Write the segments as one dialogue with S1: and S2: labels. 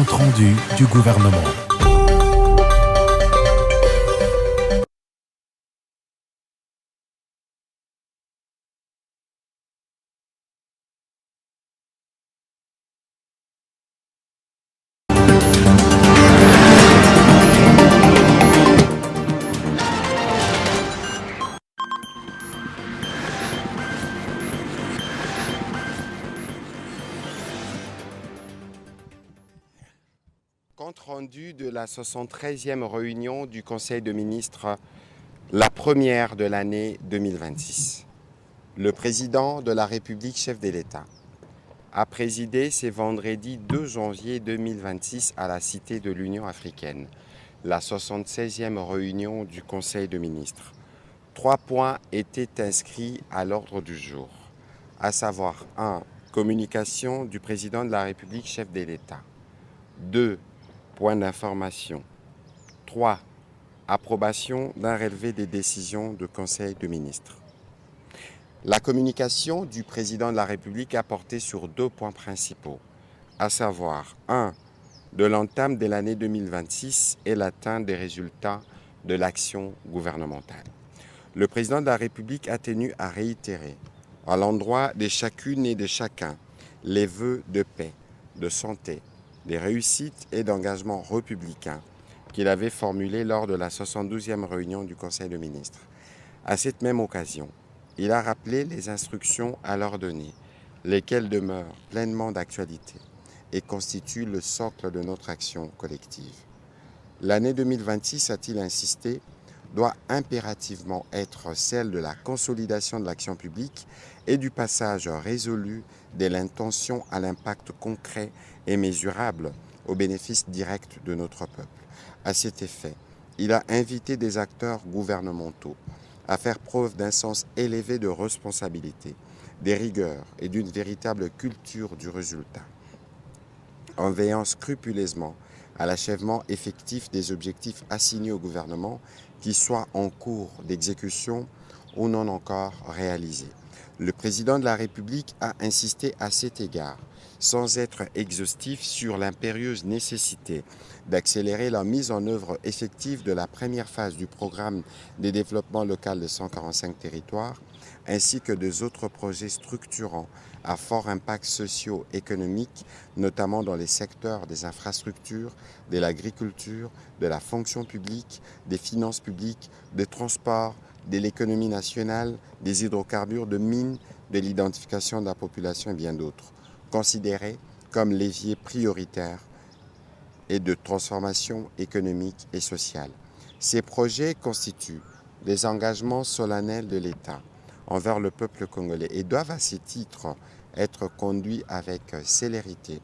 S1: compte rendu du gouvernement.
S2: Compte rendu de la 73e réunion du Conseil de ministres, la première de l'année 2026. Le président de la République, chef de l'État, a présidé ce vendredi 2 janvier 2026 à la Cité de l'Union africaine, la 76e réunion du Conseil de ministres. 3 points étaient inscrits à l'ordre du jour, à savoir 1. Communication du président de la République, chef de l'État. 2. Point d'information. 3. Approbation d'un relevé des décisions du Conseil de ministres. La communication du président de la République a porté sur 2 points principaux, à savoir 1. De l'entame de l'année 2026 et l'atteinte des résultats de l'action gouvernementale. Le président de la République a tenu à réitérer, à l'endroit de chacune et de chacun, les vœux de paix, de santé, des réussites et d'engagement républicain qu'il avait formulés lors de la 72e réunion du Conseil des ministres. À cette même occasion, il a rappelé les instructions à leur donner, lesquelles demeurent pleinement d'actualité et constituent le socle de notre action collective. L'année 2026, a-t-il insisté, doit impérativement être celle de la consolidation de l'action publique et du passage résolu de l'intention à l'impact concret et mesurable au bénéfice direct de notre peuple. À cet effet, il a invité des acteurs gouvernementaux à faire preuve d'un sens élevé de responsabilité, des rigueurs et d'une véritable culture du résultat, en veillant scrupuleusement à l'achèvement effectif des objectifs assignés au gouvernement, qui soient en cours d'exécution ou non encore réalisés. Le président de la République a insisté à cet égard, sans être exhaustif, sur l'impérieuse nécessité d'accélérer la mise en œuvre effective de la première phase du programme de développement local de 145 territoires, ainsi que des autres projets structurants à fort impact socio-économique, notamment dans les secteurs des infrastructures, de l'agriculture, de la fonction publique, des finances publiques, des transports, de l'économie nationale, des hydrocarbures, de mines, de l'identification de la population et bien d'autres, considérés comme leviers prioritaires et de transformation économique et sociale. Ces projets constituent des engagements solennels de l'État envers le peuple congolais et doivent à ce titre être conduits avec célérité,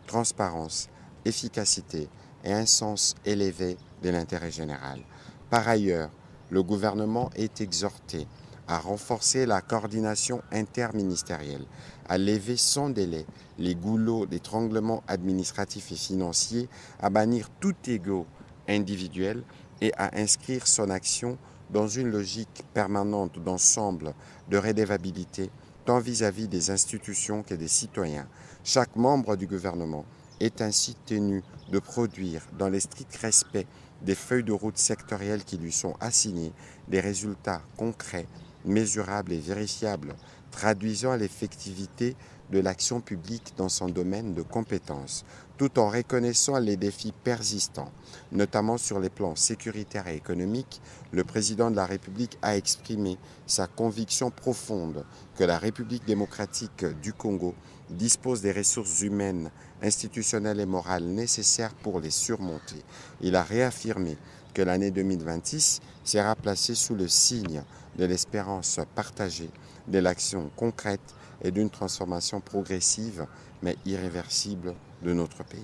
S2: transparence, efficacité et un sens élevé de l'intérêt général. Par ailleurs, le gouvernement est exhorté à renforcer la coordination interministérielle, à lever sans délai les goulots d'étranglement administratifs et financiers, à bannir tout égo individuel et à inscrire son action dans une logique permanente d'ensemble de redevabilité, tant vis-à-vis des institutions que des citoyens. Chaque membre du gouvernement est ainsi tenu de produire, dans le strict respect des feuilles de route sectorielles qui lui sont assignées, des résultats concrets, mesurables et vérifiables, traduisant l'effectivité de l'action publique dans son domaine de compétences, tout en reconnaissant les défis persistants, notamment sur les plans sécuritaires et économiques. Le président de la République a exprimé sa conviction profonde que la République démocratique du Congo dispose des ressources humaines, institutionnelles et morales nécessaires pour les surmonter. Il a réaffirmé que l'année 2026 sera placée sous le signe de l'espérance partagée, de l'action concrète et d'une transformation progressive mais irréversible de notre pays.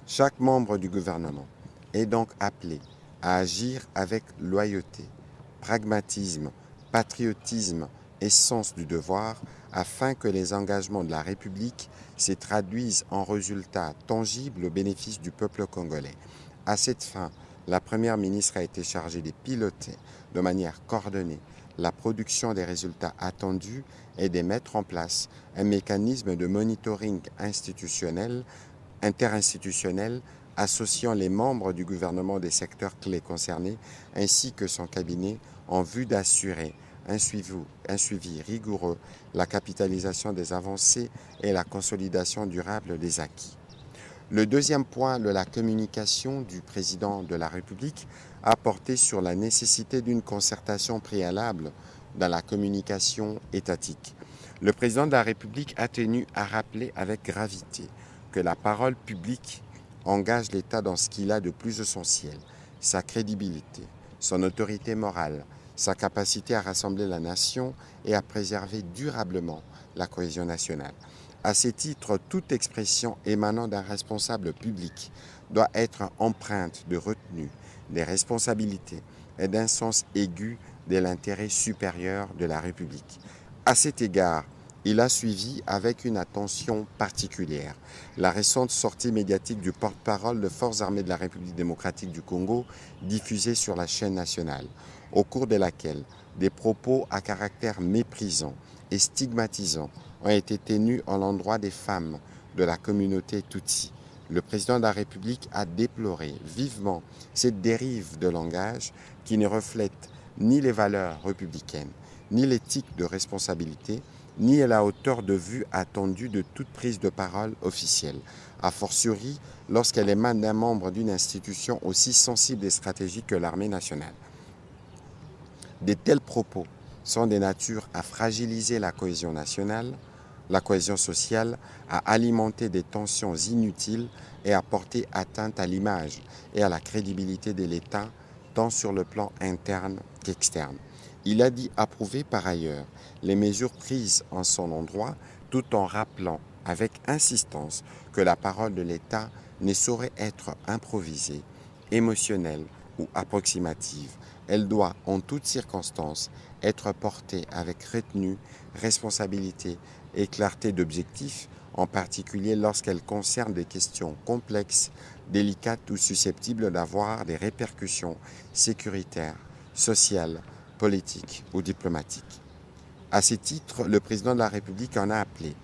S2: Chaque membre du gouvernement est donc appelé à agir avec loyauté, pragmatisme, patriotisme et sens du devoir afin que les engagements de la République se traduisent en résultats tangibles au bénéfice du peuple congolais. À cette fin, la Première ministre a été chargée de piloter de manière coordonnée la production des résultats attendus et de mettre en place un mécanisme de monitoring institutionnel interinstitutionnel associant les membres du gouvernement des secteurs clés concernés ainsi que son cabinet en vue d'assurer un suivi rigoureux, la capitalisation des avancées et la consolidation durable des acquis. Le deuxième point de la communication du président de la République a porté sur la nécessité d'une concertation préalable dans la communication étatique. Le président de la République a tenu à rappeler avec gravité que la parole publique engage l'État dans ce qu'il a de plus essentiel, sa crédibilité, son autorité morale, sa capacité à rassembler la nation et à préserver durablement la cohésion nationale. À ce titre, toute expression émanant d'un responsable public doit être empreinte de retenue, des responsabilités et d'un sens aigu de l'intérêt supérieur de la République. À cet égard, il a suivi avec une attention particulière la récente sortie médiatique du porte-parole des Forces armées de la République démocratique du Congo, diffusée sur la chaîne nationale, au cours de laquelle des propos à caractère méprisant et stigmatisant ont été tenus à l'endroit des femmes de la communauté Tutsi. Le président de la République a déploré vivement cette dérive de langage qui ne reflète ni les valeurs républicaines, ni l'éthique de responsabilité, ni à la hauteur de vue attendue de toute prise de parole officielle, a fortiori lorsqu'elle émane d'un membre d'une institution aussi sensible et stratégique que l'armée nationale. De tels propos sont des natures à fragiliser la cohésion nationale, la cohésion sociale, à alimenter des tensions inutiles et à porter atteinte à l'image et à la crédibilité de l'État, tant sur le plan interne qu'externe. Il a dit approuver par ailleurs les mesures prises en son endroit, tout en rappelant avec insistance que la parole de l'État ne saurait être improvisée, émotionnelle ou approximative. Elle doit, en toutes circonstances, être portée avec retenue, responsabilité et clarté d'objectif, en particulier lorsqu'elle concerne des questions complexes, délicates ou susceptibles d'avoir des répercussions sécuritaires, sociales, politiques ou diplomatiques. À ce titre, le président de la République en a appelé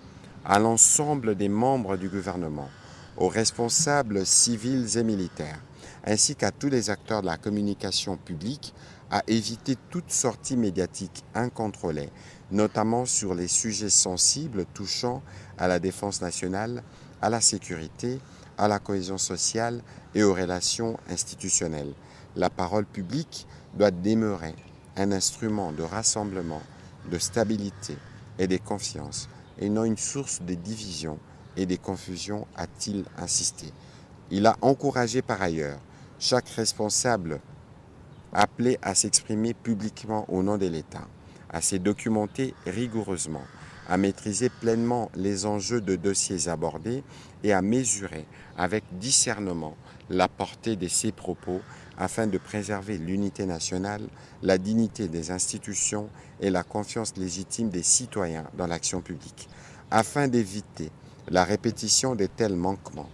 S2: à l'ensemble des membres du gouvernement, aux responsables civils et militaires, ainsi qu'à tous les acteurs de la communication publique, à éviter toute sortie médiatique incontrôlée, notamment sur les sujets sensibles touchant à la défense nationale, à la sécurité, à la cohésion sociale et aux relations institutionnelles. La parole publique doit demeurer un instrument de rassemblement, de stabilité et de confiance, et non une source de division et de confusion, a-t-il insisté. Il a encouragé par ailleurs chaque responsable appelé à s'exprimer publiquement au nom de l'État, à se documenter rigoureusement, à maîtriser pleinement les enjeux de dossiers abordés et à mesurer avec discernement la portée de ses propos afin de préserver l'unité nationale, la dignité des institutions et la confiance légitime des citoyens dans l'action publique. Afin d'éviter la répétition de tels manquements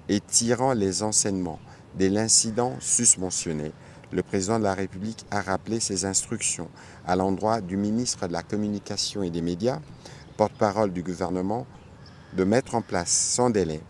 S2: et tirant les enseignements de l'incident susmentionné, le président de la République a rappelé ses instructions à l'endroit du ministre de la Communication et des Médias, porte-parole du gouvernement, de mettre en place sans délai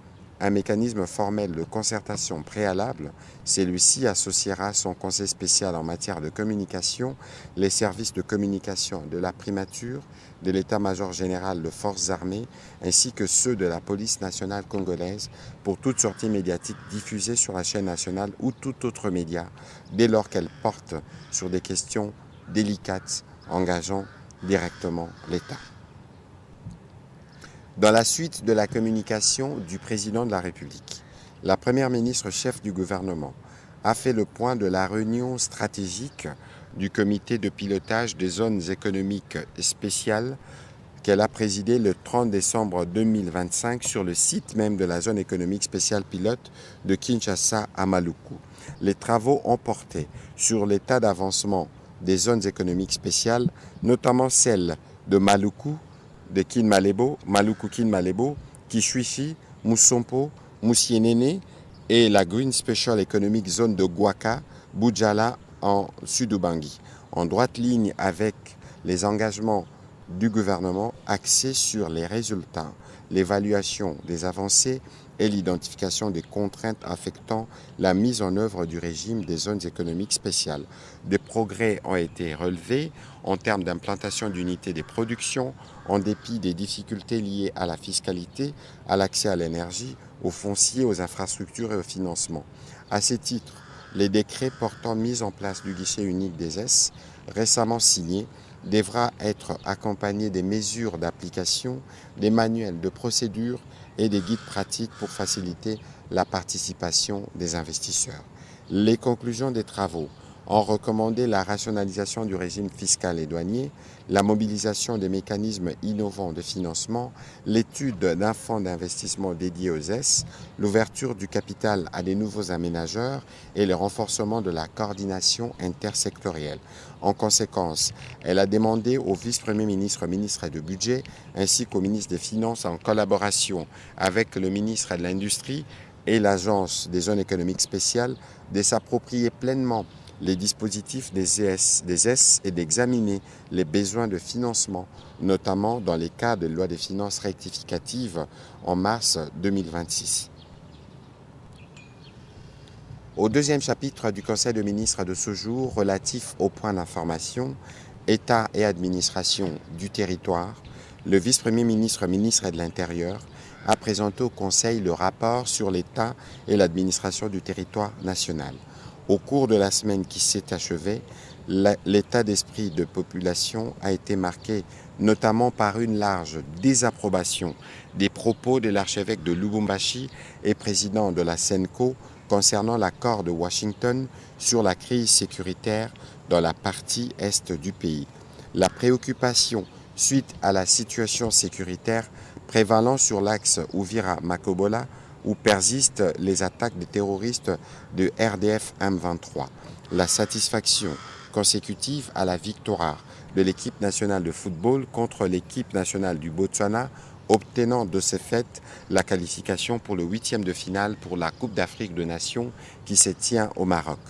S2: un mécanisme formel de concertation préalable. Celui-ci associera son conseil spécial en matière de communication, les services de communication de la primature, de l'état-major général de forces armées, ainsi que ceux de la police nationale congolaise pour toute sortie médiatique diffusée sur la chaîne nationale ou tout autre média, dès lors qu'elle porte sur des questions délicates engageant directement l'État. Dans la suite de la communication du président de la République, la première ministre chef du gouvernement a fait le point de la réunion stratégique du comité de pilotage des zones économiques spéciales qu'elle a présidé le 30 décembre 2025 sur le site même de la zone économique spéciale pilote de Kinshasa à Maluku. Les travaux ont porté sur l'état d'avancement des zones économiques spéciales, notamment celles de Maluku, de Kinmalebo, Maluku-Kinmalebo, Kishwishi, Musompo, Musienene et la Green Special Economic Zone de Guaka, Bujala en Sud-Ubangi. En droite ligne avec les engagements du gouvernement axée sur les résultats, l'évaluation des avancées et l'identification des contraintes affectant la mise en œuvre du régime des zones économiques spéciales. Des progrès ont été relevés en termes d'implantation d'unités de production, en dépit des difficultés liées à la fiscalité, à l'accès à l'énergie, aux fonciers, aux infrastructures et au financement. À ce titre, les décrets portant mise en place du guichet unique des S, récemment signés, devra être accompagné des mesures d'application, des manuels de procédure et des guides pratiques pour faciliter la participation des investisseurs. Les conclusions des travaux ont recommandé la rationalisation du régime fiscal et douanier, la mobilisation des mécanismes innovants de financement, l'étude d'un fonds d'investissement dédié aux S, l'ouverture du capital à des nouveaux aménageurs et le renforcement de la coordination intersectorielle. En conséquence, elle a demandé au vice-premier ministre, ministre du Budget, ainsi qu'au ministre des Finances, en collaboration avec le ministre de l'Industrie et l'Agence des zones économiques spéciales, de s'approprier pleinement les dispositifs des S et d'examiner les besoins de financement, notamment dans les cas de loi des finances rectificatives en mars 2026. Au deuxième chapitre du Conseil des ministres de ce jour, relatif au point d'information, État et administration du territoire, le vice-premier ministre, ministre de l'Intérieur, a présenté au Conseil le rapport sur l'État et l'administration du territoire national. Au cours de la semaine qui s'est achevée, l'état d'esprit de population a été marqué notamment par une large désapprobation des propos de l'archevêque de Lubumbashi et président de la CENCO concernant l'accord de Washington sur la crise sécuritaire dans la partie est du pays. La préoccupation suite à la situation sécuritaire prévalant sur l'axe Uvira-Makobola où persistent les attaques des terroristes de RDF M23. La satisfaction consécutive à la victoire de l'équipe nationale de football contre l'équipe nationale du Botswana, obtenant de ce fait la qualification pour le 8e de finale pour la Coupe d'Afrique des Nations qui se tient au Maroc.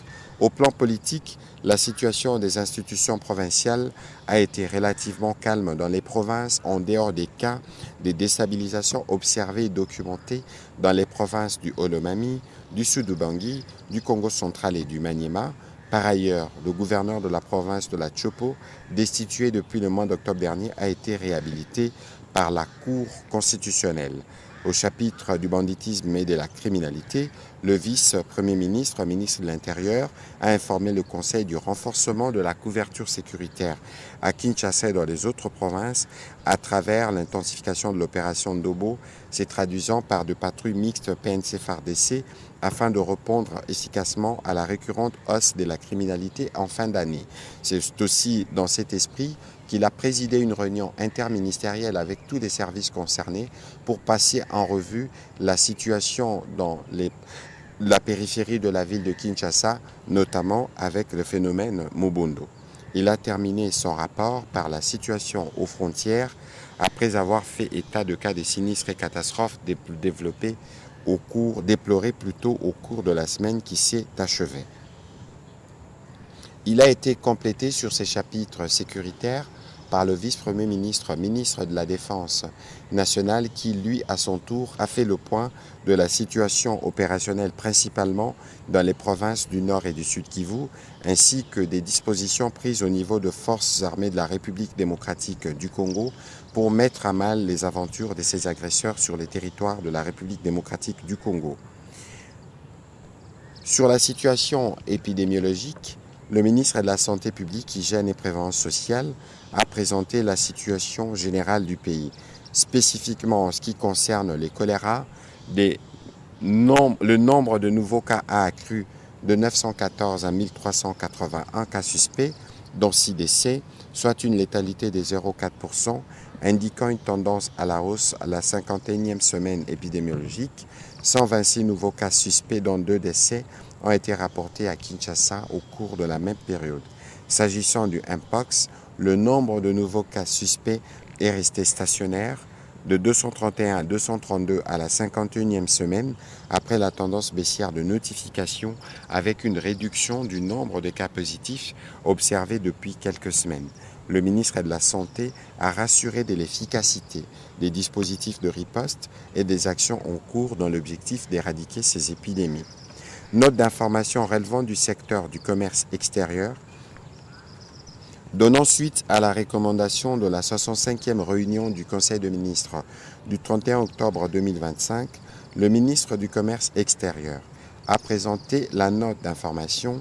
S2: Au plan politique, la situation des institutions provinciales a été relativement calme dans les provinces en dehors des cas de déstabilisation observés et documentés dans les provinces du Olomami, du Sud-Ubangi, du Congo central et du Maniema. Par ailleurs, le gouverneur de la province de la Chopo, destitué depuis le mois d'octobre dernier, a été réhabilité par la Cour constitutionnelle. Au chapitre du banditisme et de la criminalité, le vice-premier ministre, ministre de l'Intérieur, a informé le Conseil du renforcement de la couverture sécuritaire à Kinshasa et dans les autres provinces à travers l'intensification de l'opération Ndobo, se traduisant par de patrouilles mixtes PNC-FARDC afin de répondre efficacement à la récurrente hausse de la criminalité en fin d'année. C'est aussi dans cet esprit qu'il a présidé une réunion interministérielle avec tous les services concernés pour passer en revue la situation dans la périphérie de la ville de Kinshasa, notamment avec le phénomène Mobondo. Il a terminé son rapport par la situation aux frontières après avoir fait état de cas de sinistres et catastrophes déplorés au cours de la semaine qui s'est achevée. Il a été complété sur ces chapitres sécuritaires par le vice-premier ministre, ministre de la Défense nationale, qui, lui, à son tour, a fait le point de la situation opérationnelle principalement dans les provinces du Nord et du Sud Kivu, ainsi que des dispositions prises au niveau de forces armées de la République démocratique du Congo pour mettre à mal les aventures de ces agresseurs sur les territoires de la République démocratique du Congo. Sur la situation épidémiologique, le ministre de la Santé publique, Hygiène et Prévention sociale a présenté la situation générale du pays. Spécifiquement en ce qui concerne les choléra, le nombre de nouveaux cas a accru de 914 à 1381 cas suspects, dont 6 décès, soit une létalité de 0,4%, indiquant une tendance à la hausse à la 51e semaine épidémiologique. 126 nouveaux cas suspects, dont 2 décès, ont été rapportés à Kinshasa au cours de la même période. S'agissant du Mpox, le nombre de nouveaux cas suspects est resté stationnaire de 231 à 232 à la 51e semaine après la tendance baissière de notification avec une réduction du nombre de cas positifs observés depuis quelques semaines. le ministre de la Santé a rassuré de l'efficacité des dispositifs de riposte et des actions en cours dans l'objectif d'éradiquer ces épidémies. Note d'information relevant du secteur du commerce extérieur. Donnant suite à la recommandation de la 65e réunion du Conseil des ministres du 31 octobre 2025, le ministre du Commerce extérieur a présenté la note d'information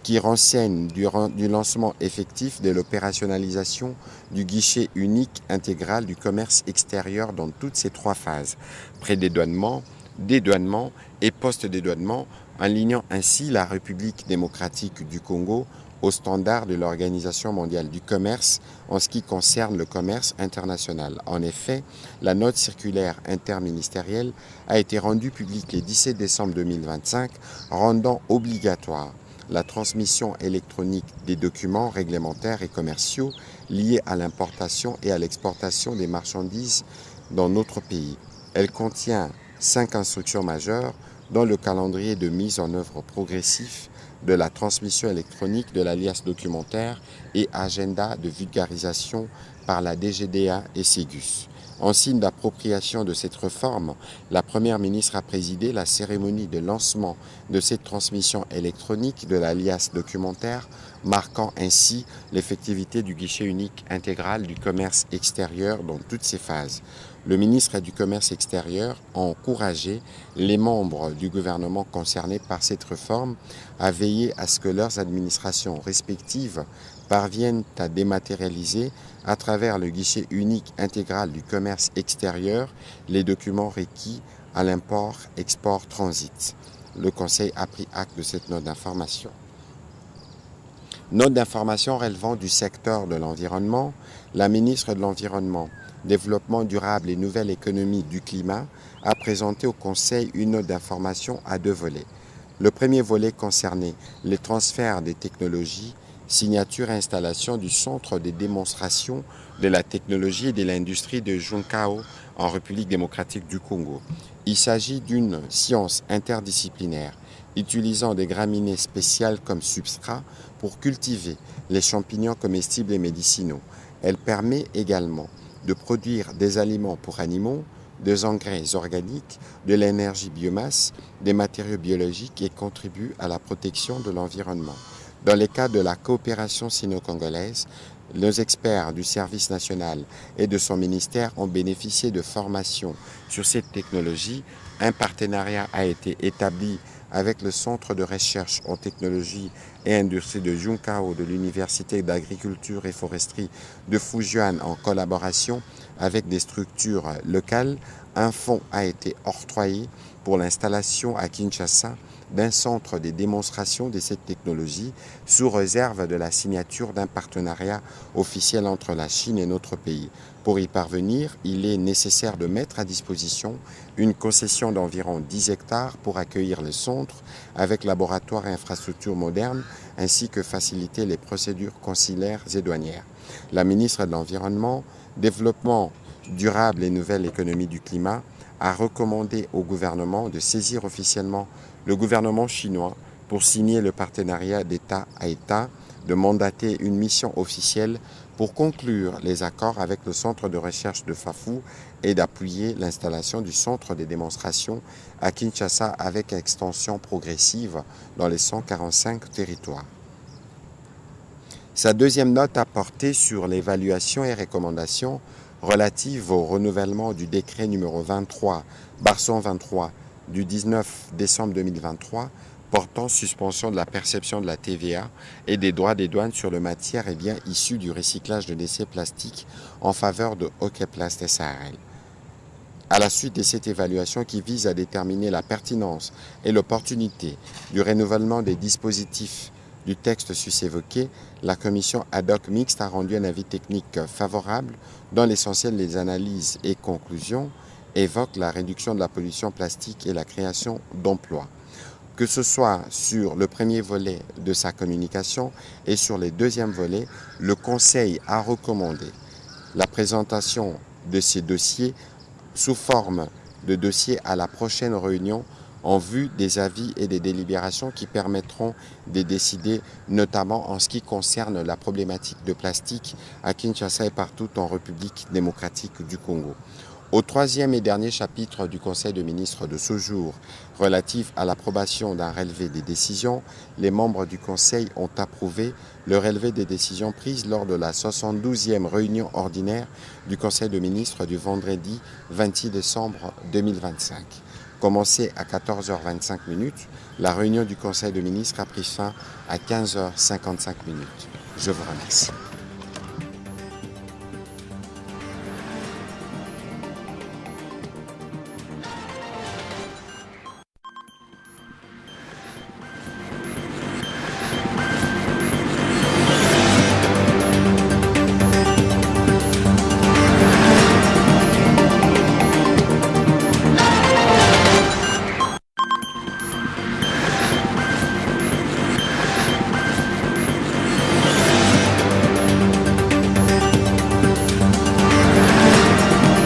S2: qui renseigne du lancement effectif de l'opérationnalisation du guichet unique intégral du commerce extérieur dans toutes ses trois phases, pré-dédouanement, dédouanement et post-dédouanement, alignant ainsi la République démocratique du Congo aux standards de l'Organisation mondiale du commerce en ce qui concerne le commerce international. En effet, la note circulaire interministérielle a été rendue publique le 17 décembre 2025, rendant obligatoire la transmission électronique des documents réglementaires et commerciaux liés à l'importation et à l'exportation des marchandises dans notre pays. Elle contient 5 instructions majeures dans le calendrier de mise en œuvre progressif de la transmission électronique de l'alias documentaire et agenda de vulgarisation par la DGDA et Ségus. En signe d'appropriation de cette réforme, la Première ministre a présidé la cérémonie de lancement de cette transmission électronique de l'alias documentaire, marquant ainsi l'effectivité du guichet unique intégral du commerce extérieur dans toutes ses phases. Le ministre du Commerce extérieur a encouragé les membres du gouvernement concernés par cette réforme à veiller à ce que leurs administrations respectives parviennent à dématérialiser à travers le guichet unique intégral du commerce extérieur les documents requis à l'import, export, transit. Le Conseil a pris acte de cette note d'information. Note d'information relevant du secteur de l'environnement, la ministre de l'Environnement, Développement durable et nouvelle économie du climat a présenté au Conseil une note d'information à 2 volets. Le premier volet concernait les transferts des technologies, signature et installation du centre de démonstration de la technologie et de l'industrie de Junkao en République démocratique du Congo. Il s'agit d'une science interdisciplinaire utilisant des graminées spéciales comme substrat pour cultiver les champignons comestibles et médicinaux. Elle permet également de produire des aliments pour animaux, des engrais organiques, de l'énergie biomasse, des matériaux biologiques et contribue à la protection de l'environnement. Dans le cadre de la coopération sino-congolaise, nos experts du service national et de son ministère ont bénéficié de formations sur cette technologie. Un partenariat a été établi avec le Centre de recherche en technologie et industrie de Junkao de l'Université d'agriculture et foresterie de Fujian en collaboration avec des structures locales. Un fonds a été octroyé pour l'installation à Kinshasa d'un centre de démonstration de cette technologie sous réserve de la signature d'un partenariat officiel entre la Chine et notre pays. Pour y parvenir, il est nécessaire de mettre à disposition une concession d'environ 10 hectares pour accueillir le centre avec laboratoire et infrastructures modernes ainsi que faciliter les procédures consulaires et douanières. La ministre de l'Environnement, Développement durable et nouvelle économie du climat a recommandé au gouvernement de saisir officiellement le gouvernement chinois pour signer le partenariat d'État à État, de mandater une mission officielle pour conclure les accords avec le centre de recherche de Fafou et d'appuyer l'installation du centre de démonstration à Kinshasa avec extension progressive dans les 145 territoires. Sa deuxième note a porté sur l'évaluation et recommandations relatives au renouvellement du décret numéro 23/123 du 19 décembre 2023 portant suspension de la perception de la TVA et des droits des douanes sur les matières et biens issus du recyclage de déchets plastiques en faveur de Hockeyplast SARL. À la suite de cette évaluation qui vise à déterminer la pertinence et l'opportunité du renouvellement des dispositifs du texte sus-évoqué, la commission ad hoc mixte a rendu un avis technique favorable dont l'essentiel des analyses et conclusions évoquent la réduction de la pollution plastique et la création d'emplois. Que ce soit sur le premier volet de sa communication et sur les deuxièmes volets, le Conseil a recommandé la présentation de ces dossiers sous forme de dossiers à la prochaine réunion en vue des avis et des délibérations qui permettront de décider, notamment en ce qui concerne la problématique de plastique à Kinshasa et partout en République démocratique du Congo. Au troisième et dernier chapitre du Conseil des ministres de ce jour, relatif à l'approbation d'un relevé des décisions, les membres du Conseil ont approuvé le relevé des décisions prises lors de la 72e réunion ordinaire du Conseil des ministres du vendredi 26 décembre 2025. Commencée à 14h25, la réunion du Conseil des ministres a pris fin à 15h55. Je vous remercie.